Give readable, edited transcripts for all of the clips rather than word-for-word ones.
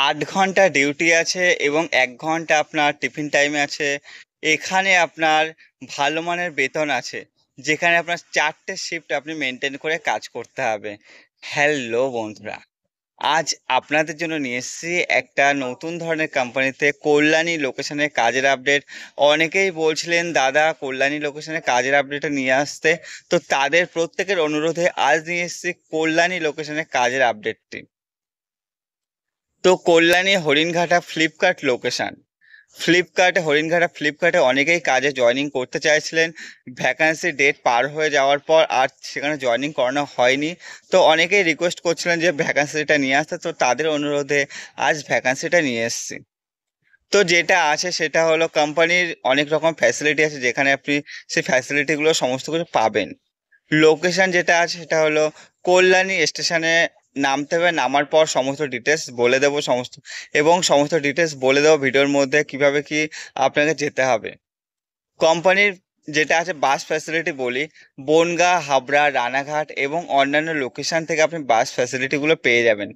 8 ঘন্টা ডিউটি আছে এবং 1 ঘন্টা আপনার টিফিন টাইমে আছে। এখানে আপনার ভালো মানের বেতন আছে, যেখানে আপনার 4টে শিফট আপনি মেনটেন করে কাজ করতে হবে। হ্যালো বন্ধুরা, আজ আপনাদের জন্য নিয়ে এসেছি একটা নতুন ধরনের কোম্পানিতে কল্যাণী লোকেশনে কাজের আপডেট। অনেকেই বলছিলেন দাদা কল্যাণী লোকেশনে কাজের আপডেটটা নিয়ে আসতে, তো তাদের প্রত্যেকের অনুরোধে আজ নিয়ে এসেছি কল্যাণী লোকেশনে কাজের আপডেটটি। তো কল্যাণী হরিণঘাটা ফ্লিপকার্ট লোকেশন। ফ্লিপকার্টে অনেকেই কাজে জয়েনিং করতে চাইছিলেন। ভ্যাকান্সি ডেট পার হয়ে যাওয়ার পর আর সেখানে জয়েনিং করানো হয়নি। তো অনেকেই রিকোয়েস্ট করছিলেন যে ভ্যাকান্সিটা নিয়ে আসতে, তো তাদের অনুরোধে আজ ভ্যাকান্সিটা নিয়ে এসেছি। তো যেটা আছে সেটা হলো কোম্পানির অনেক রকম ফ্যাসিলিটি আছে, যেখানে আপনি সেই ফ্যাসিলিটিগুলো সমস্ত কিছু পাবেন। লোকেশন যেটা আছে সেটা হলো কল্যাণী স্টেশনে নামতে হবে। নামার পর সমস্ত ডিটেলস বলে দেবো সমস্ত ডিটেলস বলে দেবো ভিডিওর মধ্যে কিভাবে কি আপনাকে যেতে হবে। কোম্পানির যেটা আছে বাস ফ্যাসিলিটি বলি, বনগাঁ, হাবড়া, রানাঘাট এবং অন্যান্য লোকেশন থেকে আপনি বাস ফ্যাসিলিটিগুলো পেয়ে যাবেন,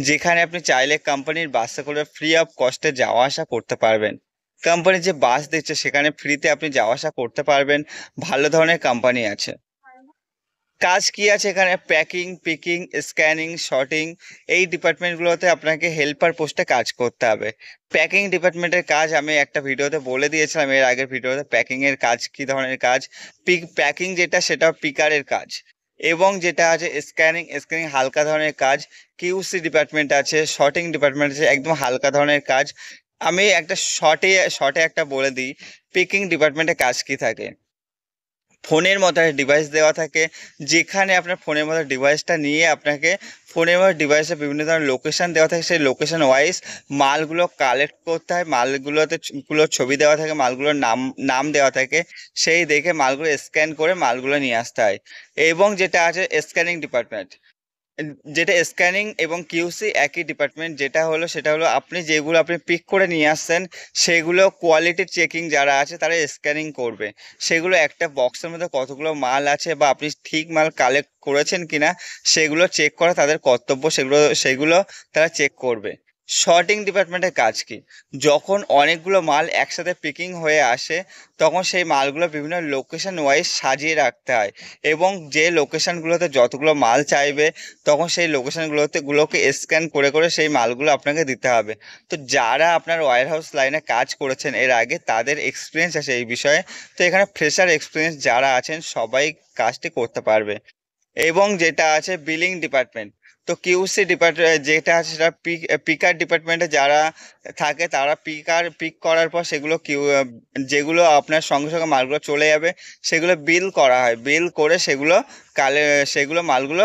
যেখানে আপনি চাইলে কোম্পানির বাসে করে ফ্রি অফ কস্টে যাওয়া আসা করতে পারবেন। কোম্পানি যে বাস দিচ্ছে সেখানে ফ্রিতে আপনি যাওয়া আসা করতে পারবেন। ভালো ধরনের কোম্পানি আছে। কাজ কি আছে এখানে? প্যাকিং, পিকিং, স্ক্যানিং, শর্টিং, এই ডিপার্টমেন্টগুলোতে আপনাকে হেল্পার পোস্টে কাজ করতে হবে। প্যাকিং ডিপার্টমেন্টের কাজ আমি একটা ভিডিওতে বলে দিয়েছিলাম, এর আগের ভিডিওতে প্যাকিং এর কাজ কি ধরনের কাজ। প্যাকিং যেটা সেটা পিকারের কাজ। এবং যেটা আছে স্ক্যানিং হালকা ধরনের কাজ। কিউসি ডিপার্টমেন্ট আছে, শর্টিং ডিপার্টমেন্ট আছে, একদম হালকা ধরনের কাজ। আমি একটা শর্টে শর্টে একটা বলে দিই, পিকিং ডিপার্টমেন্টে কাজ কি থাকে। ফোনের মতো একটা ডিভাইস দেওয়া থাকে, যেখানে আপনার ফোনের মতো ডিভাইসটা নিয়ে আপনাকে ফোনের মতো ডিভাইসে বিভিন্ন ধরনের লোকেশন দেওয়া থাকে, সেই লোকেশন ওয়াইজ মালগুলো কালেক্ট করতে হয়। গুলোর ছবি দেওয়া থাকে, মালগুলোর নাম নাম দেওয়া থাকে, সেই দেখে মালগুলো স্ক্যান করে মালগুলো নিয়ে আসতে হয়। এবং যেটা আছে স্ক্যানিং ডিপার্টমেন্ট, যেটা স্ক্যানিং এবং কিউসি একই ডিপার্টমেন্ট। সেটা হলো আপনি পিক করে নিয়ে আসছেন, সেগুলো কোয়ালিটি চেকিং যারা আছে তারা স্ক্যানিং করবে। সেগুলো একটা বক্সের মধ্যে কতগুলো মাল আছে বা আপনি ঠিক মাল কালেক্ট করেছেন কিনা সেগুলো চেক করা তাদের কর্তব্য, সেগুলো তারা চেক করবে। শর্টিং ডিপার্টমেন্টের কাজ কি? যখন অনেকগুলো মাল একসাথে পিকিং হয়ে আসে, তখন সেই মালগুলো বিভিন্ন লোকেশন ওয়াইজ সাজিয়ে রাখতে হয়। এবং যে লোকেশনগুলোতে যতগুলো মাল চাইবে, তখন সেই লোকেশনগুলোকে স্ক্যান করে করে সেই মালগুলো আপনাকে দিতে হবে। তো যারা আপনার ওয়্যার হাউস লাইনে কাজ করেছেন এর আগে, তাদের এক্সপিরিয়েন্স আছে এই বিষয়ে। তো এখানে ফ্রেশার এক্সপিরিয়েন্স যারা আছেন সবাই কাজটি করতে পারবে। এবং যেটা আছে বিলিং ডিপার্টমেন্ট, তো কিউসি ডিপার্টমেন্ট যেটা আছে সেটা পিকার ডিপার্টমেন্টে যারা থাকে তারা পিক করার পর যেগুলো আপনার সঙ্গে সঙ্গে মালগুলো চলে যাবে, সেগুলো বিল করা হয়। বিল করে কালে সেগুলো মালগুলো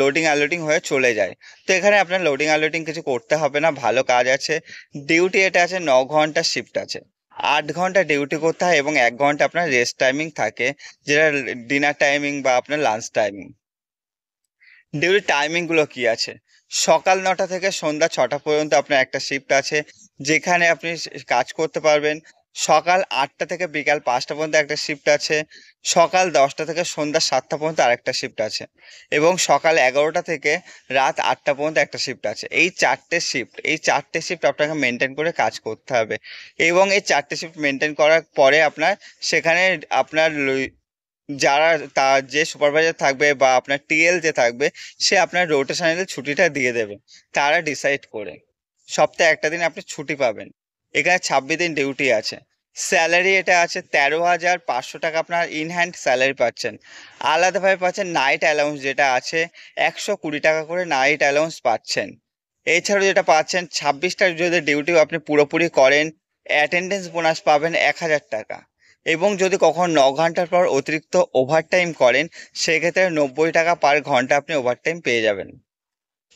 লোডিং আনলোডিং হয়ে চলে যায়। তো এখানে আপনার লোডিং আনলোডিং কিছু করতে হবে না, ভালো কাজ আছে। ডিউটি এটা আছে 9 ঘন্টা শিফট আছে। 8 ঘন্টা ডিউটি করতে হয় এবং 1 ঘন্টা আপনার রেস্ট টাইমিং থাকে, যেটা ডিনার টাইমিং বা আপনার লাঞ্চ টাইমিং। ডিউটি টাইমিং গুলো কি আছে? সকাল 9টা থেকে সন্ধ্যা 6টা পর্যন্ত আপনার একটা শিফট আছে, যেখানে আপনি কাজ করতে পারবেন। সকাল 8টা থেকে বিকাল 5টা পর্যন্ত একটা শিফট আছে। সকাল 10টা থেকে সন্ধ্যা 7টা পর্যন্ত আরেকটা শিফট আছে। এবং সকাল 11টা থেকে রাত 8টা পর্যন্ত একটা শিফট আছে। এই চারটে শিফট আপনাকে মেনটেন করে কাজ করতে হবে। এবং এই চারটে শিফট মেনটেন করার পরে সেখানে আপনার যারা তার যে সুপারভাইজার থাকবে বা আপনার টিএল যে থাকবে, সে আপনার রোটেশনাল ছুটিটা দিয়ে দেবে, তারা ডিসাইড করে। সপ্তাহে একটা দিন আপনি ছুটি পাবেন। এখানে 26 দিন ডিউটি আছে। স্যালারি এটা আছে 13,500 টাকা, আপনার ইন হ্যান্ড স্যালারি পাচ্ছেন। আলাদাভাবে পাচ্ছেন নাইট অ্যালাউন্স, যেটা আছে 120 টাকা করে নাইট অ্যালাউন্স পাচ্ছেন। এছাড়াও যেটা পাচ্ছেন, 26টা যদি ডিউটি আপনি পুরোপুরি করেন, অ্যাটেন্ডেন্স বোনাস পাবেন 1,000 টাকা। এবং যদি কখনো 9 ঘন্টার পর অতিরিক্ত ওভারটাইম করেন, সেক্ষেত্রে 90 টাকা পার ঘন্টা আপনি ওভারটাইম পেয়ে যাবেন।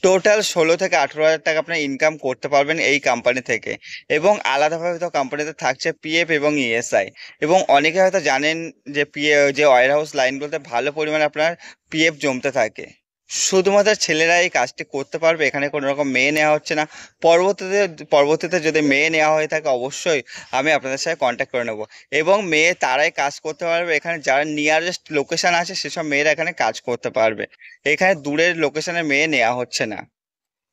টোটাল 16 থেকে 18 হাজার টাকা আপনার ইনকাম করতে পারবেন এই কোম্পানি থেকে। এবং আলাদাভাবে তো কোম্পানিতে থাকছে পিএফ এবং ইএসআই। এবং অনেকে হয়তো জানেন যে যে ওয়্যার হাউস লাইনগুলোতে ভালো পরিমাণে আপনার পিএফ জমতে থাকে। শুধুমাত্র ছেলেরা এই কাজটি করতে পারবে, এখানে কোনো রকম মেয়ে নেওয়া হচ্ছে না। পরবর্তীতে পরবর্তীতে যদি মেয়ে নেওয়া হয়ে থাকে, অবশ্যই আমি আপনাদের সাথে কন্ট্যাক্ট করে নেব। এবং মেয়ে তারাই কাজ করতে পারবে, এখানে যারা নিয়ারেস্ট লোকেশন আছে সেসব মেয়েরা এখানে কাজ করতে পারবে। এখানে দূরের লোকেশনে মেয়ে নেওয়া হচ্ছে না।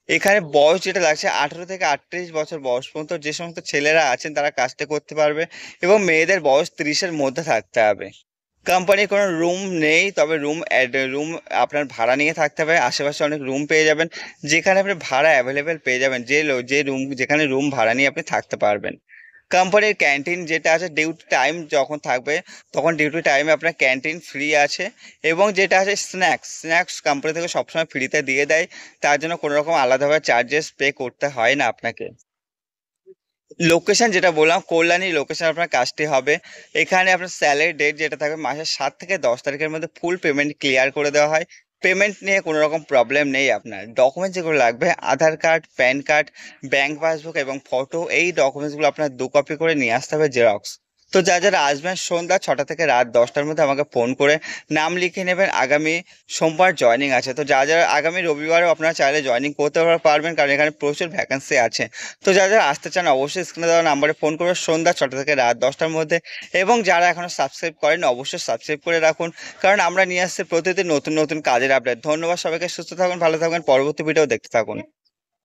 এখানে বয়স যেটা লাগছে 18 থেকে 38 বছর বয়স পর্যন্ত যে সমস্ত ছেলেরা আছেন তারা কাজটা করতে পারবে, এবং মেয়েদের বয়স 30-এর মধ্যে থাকতে হবে। কোম্পানির কোনো রুম নেই, তবে রুম আপনার ভাড়া নিয়ে থাকতে হবে। আশেপাশে অনেক রুম পেয়ে যাবেন, যেখানে আপনি ভাড়া অ্যাভেলেবেল পেয়ে যাবেন, যে রুম যেখানে রুম ভাড়া নিয়ে আপনি থাকতে পারবেন। কোম্পানির ক্যান্টিন যেটা আছে, ডিউটি টাইম যখন থাকবে তখন ডিউটি টাইমে আপনার ক্যান্টিন ফ্রি আছে, এবং যেটা আছে স্ন্যাক্স কোম্পানি থেকে সবসময় ফ্রিতে দিয়ে দেয়। তার জন্য কোনো রকম আলাদাভাবে চার্জেস পে করতে হয় না আপনাকে। লোকেশন যেটা বললাম, কল্যাণী লোকেশন আপনার কাজটি হবে। এখানে আপনার স্যালারি ডেট যেটা থাকবে মাসের 7 থেকে 10 তারিখের মধ্যে ফুল পেমেন্ট ক্লিয়ার করে দেওয়া হয়। পেমেন্ট নিয়ে কোনো রকম প্রবলেম নেই। আপনার ডকুমেন্টস যেগুলো লাগবে, Aadhaar card, PAN card, bank passbook এবং ফটো, এই ডকুমেন্টসগুলো আপনার 2 কপি করে নিয়ে আসতে হবে, জেরক্স। তো যারা আসবেন সন্ধ্যা 6টা থেকে রাত 10টার মধ্যে আমাকে ফোন করে নাম লিখে নেবেন। আগামী সোমবার জয়েনিং আছে, তো যারা আগামী রবিবারও আপনারা চাইলে জয়েনিং করতে পারবেন, কারণ এখানে প্রচুর ভ্যাকেন্সি আছে। তো যারা আসতে চান অবশ্যই স্ক্রিনে দেওয়া নাম্বারে ফোন করবে সন্ধ্যা 6টা থেকে রাত 10টার মধ্যে। এবং যারা এখনো সাবস্ক্রাইব করেন অবশ্যই সাবস্ক্রাইব করে রাখুন, কারণ আমরা নিয়ে আসছি প্রতিদিন নতুন নতুন কাজের আপডেট। ধন্যবাদ সবাইকে, সুস্থ থাকুন, ভালো থাকুন, পরবর্তী ভিডিও দেখতে থাকুন।